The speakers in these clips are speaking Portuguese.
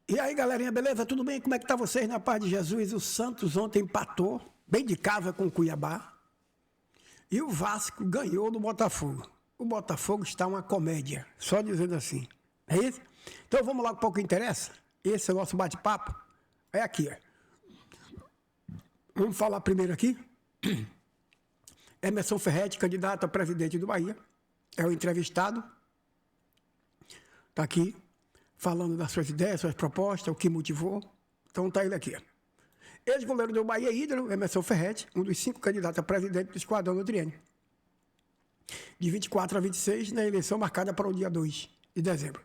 E aí, galerinha, beleza? Tudo bem? Como é que tá vocês na paz de Jesus? O Santos ontem empatou, bem de casa com o Cuiabá. E o Vasco ganhou do Botafogo. O Botafogo está uma comédia, só dizendo assim. É isso? Então vamos lá para o que interessa. Esse é o nosso bate-papo. É aqui, ó. Vamos falar primeiro aqui. Emerson Ferretti, candidato a presidente do Bahia. É o entrevistado. Está aqui, falando das suas ideias, suas propostas, o que motivou. Então está ele aqui. Ex-goleiro do Bahia Hídro, Emerson Ferretti, um dos 5 candidatos a presidente do Esquadrão do Triênio. De 24 a 26, na eleição marcada para o dia 2 de dezembro.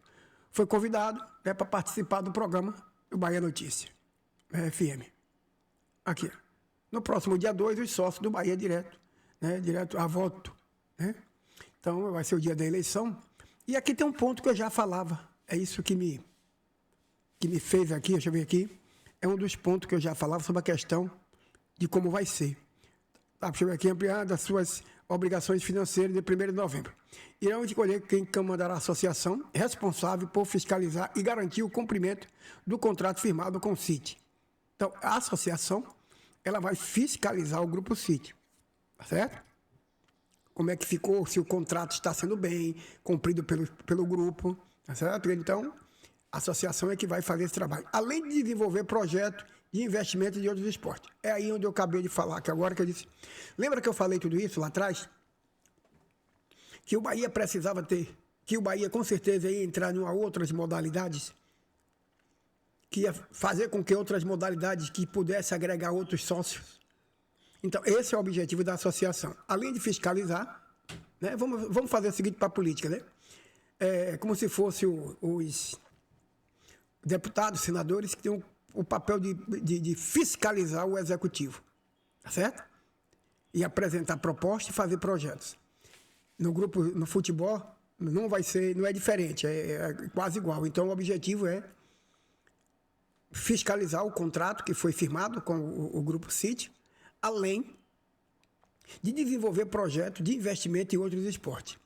Foi convidado para participar do programa do Bahia Notícia, FM. Aqui. No próximo dia 2, os sócios do Bahia direto a voto. Né? Então, vai ser o dia da eleição. E aqui tem um ponto que eu já falava. É isso que me fez aqui, deixa eu ver aqui. É um dos pontos que eu já falava sobre a questão de como vai ser. Tá, deixa eu ver aqui, ampliar das suas obrigações financeiras de 1º de novembro. Irão escolher quem comandará a associação responsável por fiscalizar e garantir o cumprimento do contrato firmado com o CIT. Então, a associação, ela vai fiscalizar o Grupo CIT. Tá certo? Como é que ficou, se o contrato está sendo bem cumprido pelo grupo, tá certo? Então, a associação é que vai fazer esse trabalho. Além de desenvolver projetos de investimento de outros esportes. É aí onde eu acabei de falar, que agora que eu disse... Lembra que eu falei tudo isso lá atrás? Que o Bahia precisava ter... Que o Bahia, com certeza, ia entrar em outras modalidades, que ia fazer com que outras modalidades que pudessem agregar outros sócios. Então, esse é o objetivo da associação. Além de fiscalizar, né, vamos fazer o seguinte para a política, né? É como se fossem os deputados, senadores, que têm o papel de fiscalizar o executivo, tá certo? E apresentar propostas e fazer projetos. No futebol, não é diferente, é quase igual. Então, o objetivo é fiscalizar o contrato que foi firmado com o Grupo CIT, além de desenvolver projetos de investimento em outros esportes.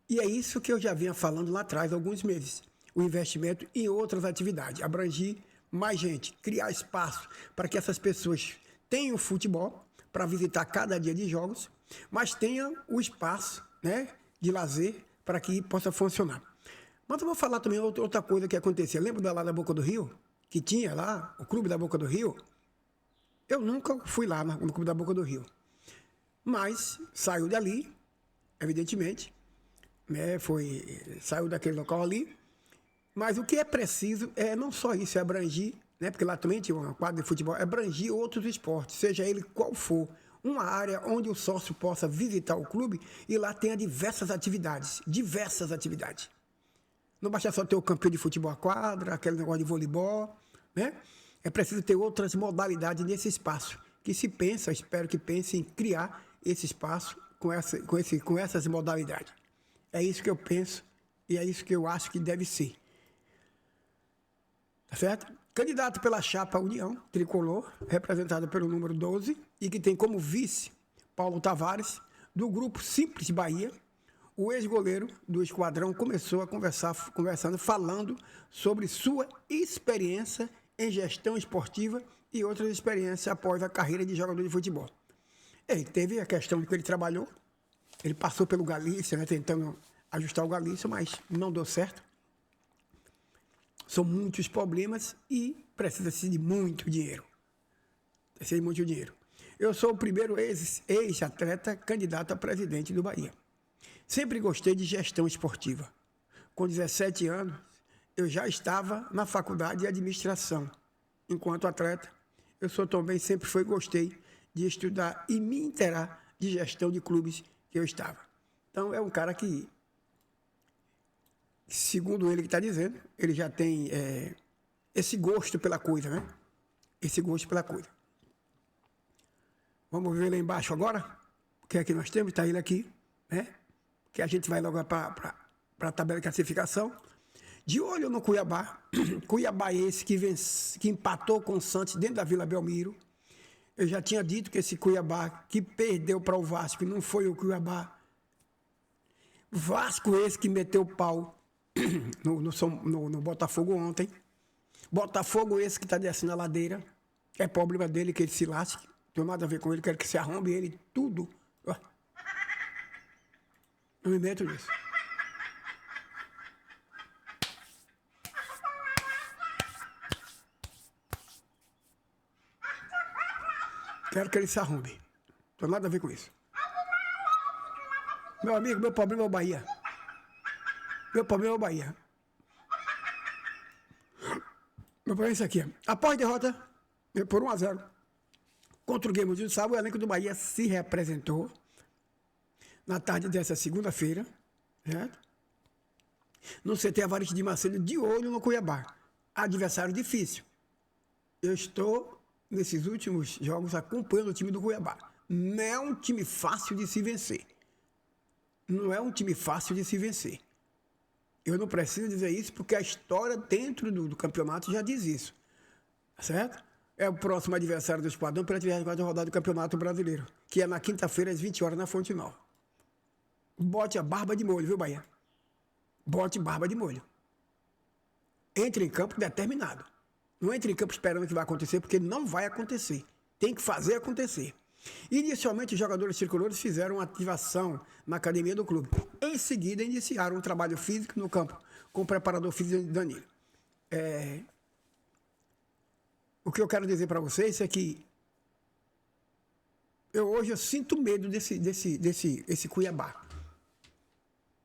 E é isso que eu já vinha falando lá atrás, há alguns meses. O investimento em outras atividades, abrangir mais gente, criar espaço para que essas pessoas tenham futebol para visitar cada dia de jogos, mas tenham o espaço, né, de lazer para que possa funcionar. Mas eu vou falar também outra coisa que acontecia. Lembra lá da Boca do Rio? Que tinha lá o Clube da Boca do Rio? Eu nunca fui lá no Clube da Boca do Rio. Mas saiu dali, evidentemente, né, saiu daquele local ali. Mas o que é preciso é não só isso, é abrangir, né, porque lá também tinha uma quadra de futebol, é abrangir outros esportes, seja ele qual for. Uma área onde o sócio possa visitar o clube e lá tenha diversas atividades. Não basta só ter o campinho de futebol à quadra, aquele negócio de voleibol, né? É preciso ter outras modalidades nesse espaço, que se pensa, espero que pense em criar esse espaço com essas modalidades. É isso que eu penso e é isso que eu acho que deve ser. Tá certo? Candidato pela chapa União Tricolor, representado pelo número 12, e que tem como vice Paulo Tavares, do Grupo Simples Bahia. O ex-goleiro do Esquadrão começou a falando sobre sua experiência em gestão esportiva e outras experiências após a carreira de jogador de futebol. Ele teve a questão de que ele trabalhou, ele passou pelo Galícia, né, tentando ajustar o Galícia, mas não deu certo. São muitos problemas e precisa-se de muito dinheiro. Eu sou o primeiro ex-atleta candidato a presidente do Bahia. Sempre gostei de gestão esportiva. Com 17 anos, eu já estava na faculdade de administração. Enquanto atleta, sempre gostei de estudar e me inteirar de gestão de clubes que eu estava. Então, é um cara que, segundo ele que está dizendo, ele já tem esse gosto pela coisa, né? Esse gosto pela coisa. Vamos ver lá embaixo agora o que é que nós temos. Está ele aqui, né? Que a gente vai logo para a tabela de classificação. De olho no Cuiabá. Cuiabá esse que empatou com o Santos dentro da Vila Belmiro. Eu já tinha dito que esse Cuiabá que perdeu para o Vasco não foi o Cuiabá. Vasco esse que meteu o pau no Botafogo ontem. Botafogo, esse que está descendo a ladeira, é problema dele, que ele se lasque. Não tem nada a ver com ele, quero que se arrombe ele, tudo. Ó. Não me meto nisso. Quero que ele se arrombe. Não tem nada a ver com isso. Meu amigo, meu problema é o Bahia. Meu problema é o Bahia. Meu problema é isso aqui. Após a derrota por 1-0 contra o Grêmio de sábado, o elenco do Bahia se representou na tarde dessa segunda-feira, certo? No CT Avariste de Macedo, de olho no Cuiabá. Adversário difícil. Eu estou, nesses últimos jogos, acompanhando o time do Cuiabá. Não é um time fácil de se vencer. Não é um time fácil de se vencer. Eu não preciso dizer isso porque a história dentro do campeonato já diz isso. Certo? É o próximo adversário do Esquadrão pela 34ª rodada do Campeonato Brasileiro, que é na quinta-feira, às 20 horas, na Fonte Nova. Bote a barba de molho, viu, Bahia? Bote barba de molho. Entre em campo determinado. Não entre em campo esperando que vai acontecer, porque não vai acontecer. Tem que fazer acontecer. Inicialmente, os jogadores tricolores fizeram uma ativação na academia do clube. Em seguida, iniciaram um trabalho físico no campo, com o preparador físico Danilo. O que eu quero dizer para vocês é que hoje eu sinto medo desse Cuiabá.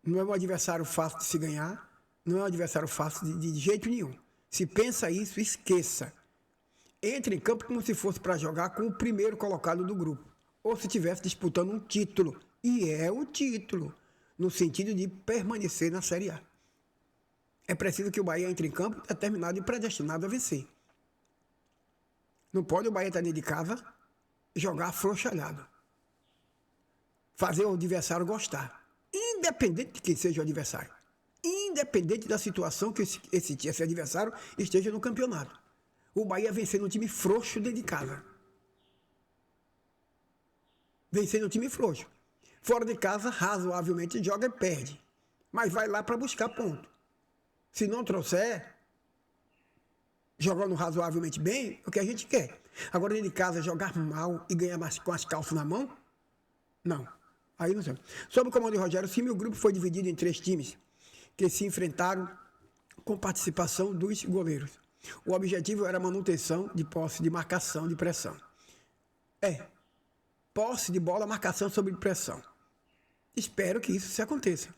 Não é um adversário fácil de se ganhar, não é um adversário fácil de jeito nenhum. Se pensa isso, esqueça. Entre em campo como se fosse para jogar com o primeiro colocado do grupo, ou se estivesse disputando um título, e é o título, no sentido de permanecer na Série A. É preciso que o Bahia entre em campo determinado e predestinado a vencer. Não pode o Bahia estar dentro de casa jogar afrouxalhado. Fazer o adversário gostar. Independente de quem seja o adversário. Independente da situação que esse adversário esteja no campeonato. O Bahia vencendo um time frouxo dentro de casa. Vencendo um time frouxo. Fora de casa, razoavelmente, joga e perde. Mas vai lá para buscar ponto. Se não trouxer, jogando razoavelmente bem, o que a gente quer. Agora, dentro de casa, jogar mal e ganhar mais com as calças na mão? Não. Aí não sei. Sob o comando de Rogério Ceni, o grupo foi dividido em 3 times que se enfrentaram com participação dos goleiros. O objetivo era a manutenção de posse de marcação de pressão. Posse de bola, marcação sob pressão. Espero que isso se aconteça.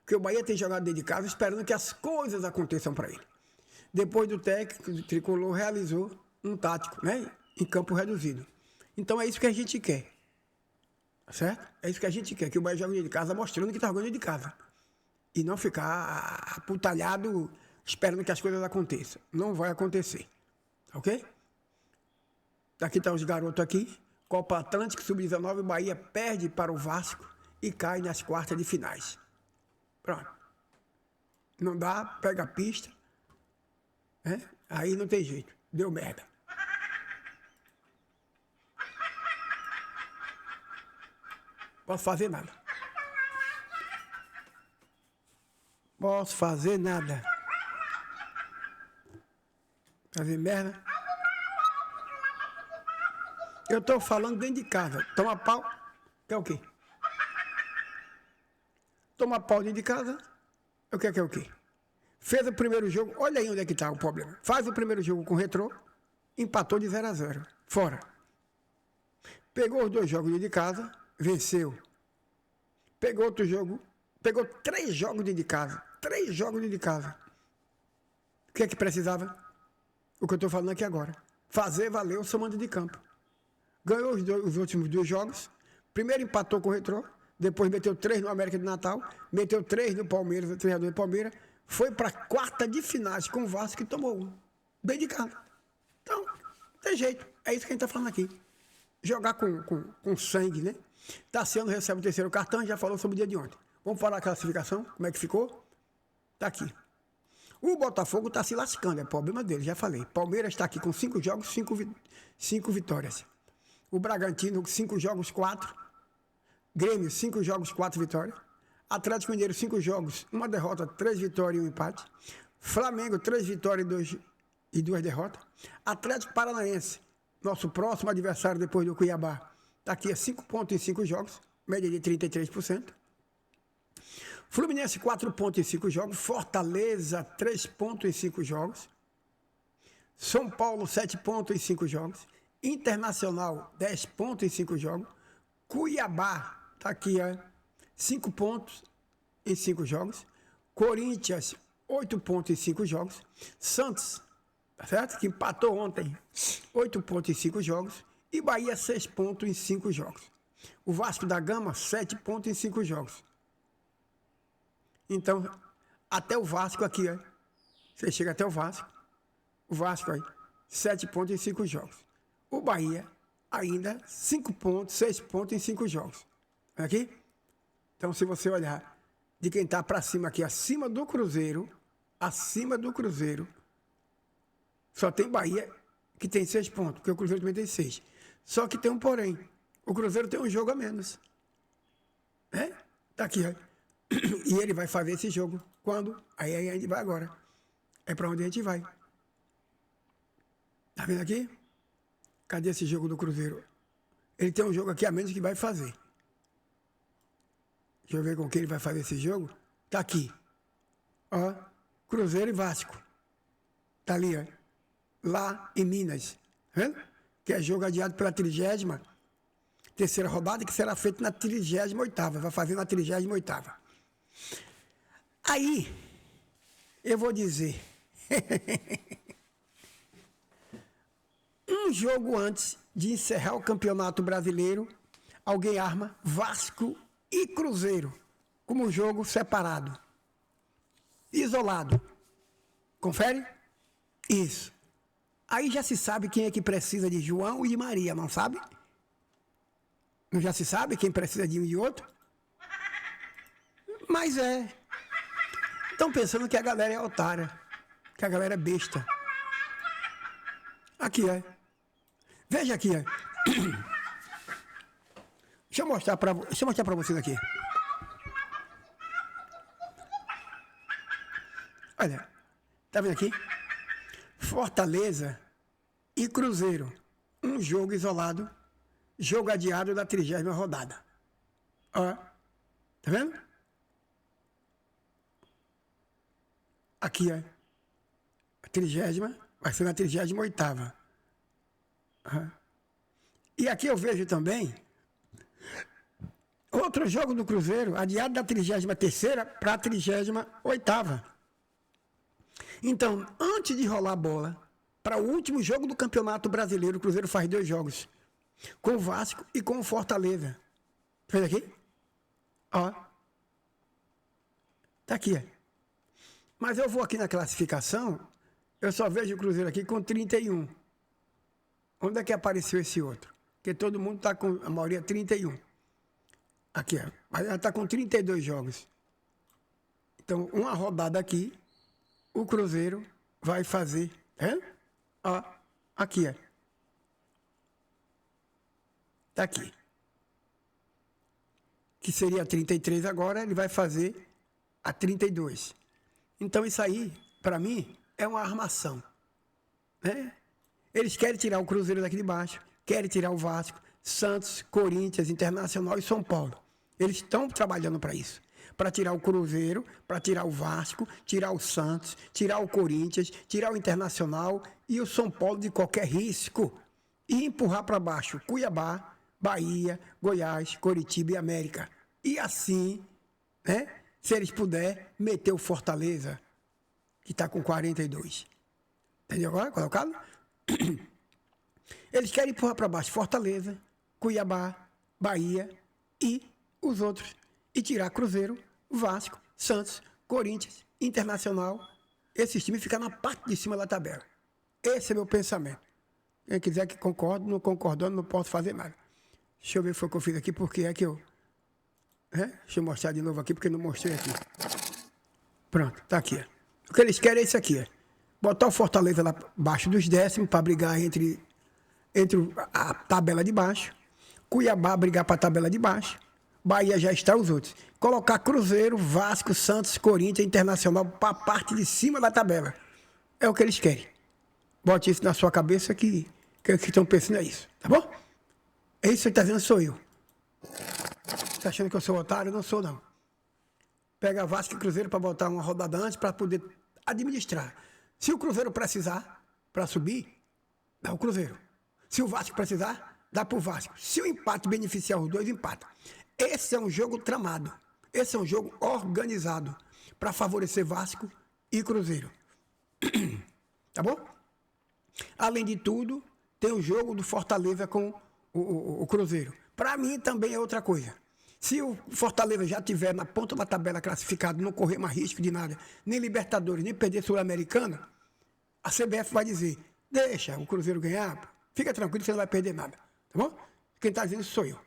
Porque o Bahia tem jogado dentro de casa esperando que as coisas aconteçam para ele. Depois do técnico, o Tricolor realizou um tático, né, em campo reduzido. Então é isso que a gente quer. Certo? É isso que a gente quer, que o Bahia jogue dentro de casa mostrando que está jogando dentro de casa. E não ficar aputalhado esperando que as coisas aconteçam. Não vai acontecer. Ok? Aqui estão os garotos aqui. Copa Atlântica, Sub-19, Bahia perde para o Vasco e cai nas quartas de finais. Pronto. Não dá, pega a pista. Aí não tem jeito. Deu merda. Posso fazer nada. Posso fazer nada. Fazer merda. Eu estou falando dentro de casa. Toma pau. Quer o quê? Toma pau dentro de casa. Eu quero o quê? Fez o primeiro jogo. Olha aí onde é que está o problema. Faz o primeiro jogo com o Retrô. Empatou de 0-0. Fora. Pegou os 2 jogos dentro de casa. Venceu. Pegou outro jogo. Pegou 3 jogos dentro de casa. 3 jogos dentro de casa. O que é que precisava? O que eu estou falando aqui agora. Fazer valer o seu mando de campo. Ganhou os últimos 2 jogos. Primeiro empatou com o Retrô. Depois meteu 3 no América de Natal. Meteu 3 no Palmeiras, o treinador do Palmeiras. Foi para a quarta de finais com o Vasco e tomou 1. Bem de casa. Então, não tem jeito. É isso que a gente está falando aqui. Jogar com sangue, né? Tassiano recebe o 3º cartão, já falou sobre o dia de ontem. Vamos falar a classificação? Como é que ficou? Está aqui. O Botafogo está se lascando, é problema dele, já falei. Palmeiras está aqui com 5 jogos, 5 vitórias. O Bragantino, 5 jogos, 4. Grêmio, 5 jogos, 4 vitórias. Atlético Mineiro, 5 jogos, 1 derrota, 3 vitórias e 1 empate. Flamengo, 3 vitórias e 2 derrotas. Atlético Paranaense, nosso próximo adversário depois do Cuiabá, está aqui a 5 pontos em 5 jogos, média de 33%. Fluminense, 4 pontos em 5 jogos. Fortaleza, 3 pontos em 5 jogos. São Paulo, 7 pontos em 5 jogos. Internacional, 10 pontos em 5 jogos. Cuiabá, está aqui, 5 pontos em 5 jogos. Corinthians, 8 pontos em 5 jogos. Santos, certo? Que empatou ontem, 8 pontos em 5 jogos. E Bahia, 6 pontos em 5 jogos. O Vasco da Gama, 7 pontos em 5 jogos. Então, até o Vasco aqui, você chega até o Vasco aí, 7 pontos em 5 jogos. O Bahia, ainda 5 pontos, 6 pontos em 5 jogos. Aqui? Então, se você olhar de quem está para cima aqui, acima do Cruzeiro, só tem Bahia que tem 6 pontos, porque o Cruzeiro também tem 6. Só que tem um porém, o Cruzeiro tem um jogo a menos. Está aqui, E ele vai fazer esse jogo. Quando? Aí a gente vai agora. É para onde a gente vai. Tá vendo aqui? Cadê esse jogo do Cruzeiro? Ele tem um jogo aqui a menos que vai fazer. Deixa eu ver com quem ele vai fazer esse jogo. Tá aqui. Cruzeiro e Vasco. Tá ali, lá em Minas. Tá vendo? Que é jogo adiado pela 33ª rodada, que será feito na 38ª. Vai fazer na 38ª. Aí, eu vou dizer, um jogo antes de encerrar o Campeonato Brasileiro, alguém arma Vasco e Cruzeiro como jogo separado, isolado. Confere? Isso. Aí já se sabe quem é que precisa de João e de Maria, não sabe? Não já se sabe quem precisa de um e de outro? Mas estão pensando que a galera é otária, que a galera é besta. Aqui, Veja aqui, Deixa eu mostrar para vocês aqui. Olha, tá vendo aqui? Fortaleza e Cruzeiro. Um jogo isolado, jogo adiado da 30ª rodada. Tá vendo? Aqui, a 30ª, vai ser na 38ª. E aqui eu vejo também outro jogo do Cruzeiro, adiado da 33ª para a 38ª. Então, antes de rolar a bola, para o último jogo do Campeonato Brasileiro, o Cruzeiro faz 2 jogos, com o Vasco e com o Fortaleza. Fez aqui? Tá aqui, Mas eu vou aqui na classificação, eu só vejo o Cruzeiro aqui com 31. Onde é que apareceu esse outro? Porque todo mundo está com, a maioria, 31. Aqui, mas ela está com 32 jogos. Então, uma rodada aqui, o Cruzeiro vai fazer, aqui, Está aqui. Que seria a 33 agora, ele vai fazer a 32. Então, isso aí, para mim, é uma armação. Eles querem tirar o Cruzeiro daqui de baixo, querem tirar o Vasco, Santos, Corinthians, Internacional e São Paulo. Eles estão trabalhando para isso. Para tirar o Cruzeiro, para tirar o Vasco, tirar o Santos, tirar o Corinthians, tirar o Internacional e o São Paulo de qualquer risco. E empurrar para baixo Cuiabá, Bahia, Goiás, Coritiba e América. E assim, se eles puderem, meter o Fortaleza, que está com 42. Entendeu agora? Colocado? Eles querem empurrar para baixo Fortaleza, Cuiabá, Bahia e os outros. E tirar Cruzeiro, Vasco, Santos, Corinthians, Internacional. Esses times ficam na parte de cima da tabela. Esse é meu pensamento. Quem quiser que concorde, não concordando, não posso fazer nada. Deixa eu ver o que foi que eu fiz aqui, porque é que eu... Deixa eu mostrar de novo aqui, porque não mostrei aqui. Pronto, tá aqui. O que eles querem é isso aqui, botar o Fortaleza lá abaixo dos 10º para brigar entre a tabela de baixo. Cuiabá brigar para a tabela de baixo. Bahia já está os outros. Colocar Cruzeiro, Vasco, Santos, Corinthians, Internacional para a parte de cima da tabela. É o que eles querem. Bote isso na sua cabeça que estão pensando é isso, tá bom? É isso que você está dizendo, sou eu. Tá achando que eu sou otário? Eu não sou, não. Pega Vasco e Cruzeiro para botar uma rodada antes para poder administrar. Se o Cruzeiro precisar para subir, dá o Cruzeiro. Se o Vasco precisar, dá pro Vasco. Se o empate beneficiar os dois, empata. Esse é um jogo tramado. Esse é um jogo organizado para favorecer Vasco e Cruzeiro. Tá bom? Além de tudo, tem o jogo do Fortaleza com o Cruzeiro. Para mim também é outra coisa. Se o Fortaleza já estiver na ponta da tabela classificado, não correr mais risco de nada, nem Libertadores, nem perder Sul-Americana, a CBF vai dizer, deixa o Cruzeiro ganhar, fica tranquilo, você não vai perder nada. Tá bom? Quem está dizendo isso sou eu.